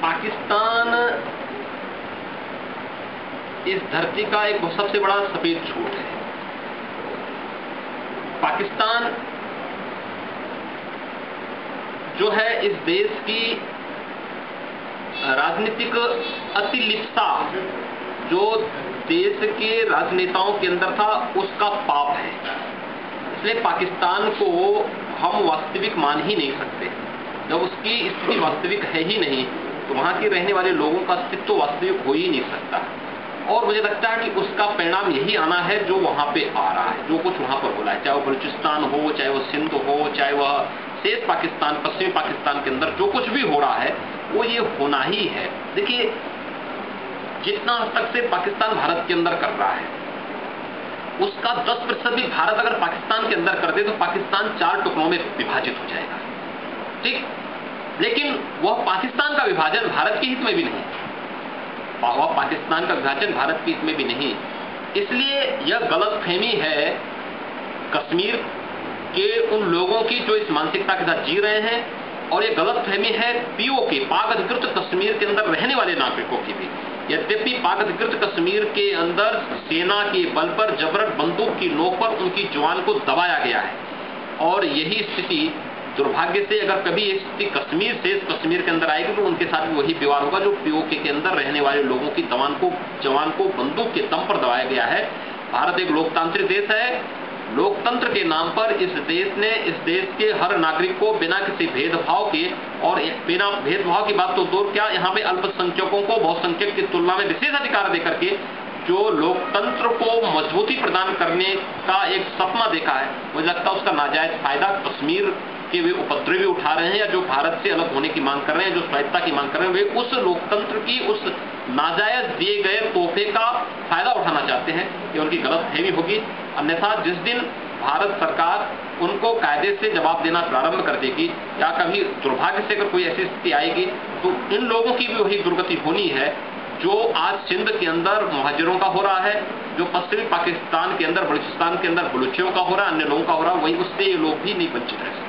पाकिस्तान इस धरती का एक सबसे बड़ा सफेद झूठ है। पाकिस्तान जो है इस देश की राजनीतिक अतिलिप्सा जो देश के राजनेताओं के अंदर था उसका पाप है। इसलिए पाकिस्तान को हम वास्तविक मान ही नहीं सकते। जब उसकी स्थिति वास्तविक है ही नहीं तो वहां के रहने वाले लोगों का अस्तित्व वास्तविक हो ही नहीं सकता। और मुझे लगता है कि उसका परिणाम यही आना है जो वहां पे आ रहा है, जो कुछ वहां पर हो रहा है, चाहे वो बलूचिस्तान हो, चाहे वो सिंध हो, चाहे वह शेष पाकिस्तान, पश्चिमी पाकिस्तान के अंदर जो कुछ भी हो रहा है वो ये होना ही है। देखिए, जितना हद तक से पाकिस्तान भारत के अंदर कर रहा है उसका 10% भी भारत अगर पाकिस्तान के अंदर कर दे तो पाकिस्तान 4 टुकड़ों में विभाजित हो जाएगा, ठीक। लेकिन वह पाकिस्तान का विभाजन भारत के हित में भी नहीं, वह पाकिस्तान का विभाजन भारत के हित में भी नहीं। इसलिए यह गलतफहमी है कश्मीर के उन लोगों की जो इस मानसिकता के साथ जी रहे हैं, और यह गलतफहमी है पीओके, पाक अधिकृत कश्मीर के अंदर रहने वाले नागरिकों की भी। यद्यपि पाक अधिकृत कश्मीर के अंदर सेना के बल पर जबरन बंदूक की नोक पर उनकी जवान को दबाया गया है, और यही स्थिति दुर्भाग्य से अगर कभी ये स्थिति कश्मीर से कश्मीर के अंदर आएगी तो उनके साथ भी वही व्यवहार होगा जो पीओके के अंदर रहने वाले लोगों की जवान को बंदूक के दम पर दबाया गया है। भारत एक लोकतांत्रिक देश है। लोकतंत्र के नाम पर इस देश ने इस देश के हर नागरिक को बिना किसी भेदभाव के, और बिना भेदभाव की बात तो दूर क्या, यहाँ पे अल्पसंख्यकों को बहुसंख्यक की तुलना में विशेष अधिकार देकर के जो लोकतंत्र को मजबूती प्रदान करने का एक सपना देखा है, मुझे लगता है उसका नाजायज फायदा कश्मीर के वे उपद्रवी उठा रहे हैं, या जो भारत से अलग होने की मांग कर रहे हैं, जो स्वायत्तता की मांग कर रहे हैं, वे उस लोकतंत्र की उस नाजायज दिए गए तोहफे का फायदा उठाना चाहते हैं। ये उनकी गलतफहमी होगी। अन्यथा जिस दिन भारत सरकार उनको कायदे से जवाब देना प्रारंभ कर देगी, या कभी दुर्भाग्य से अगर कोई ऐसी स्थिति आएगी तो इन लोगों की भी वही दुर्गति होनी है जो आज सिंध के अंदर मुहाजिरों का हो रहा है, जो पश्चिमी पाकिस्तान के अंदर बलूचिस्तान के अंदर बलूचियों का हो रहा है, अन्य लोगों का हो रहा है, वही उससे ये लोग भी नहीं वंचित रह सकते।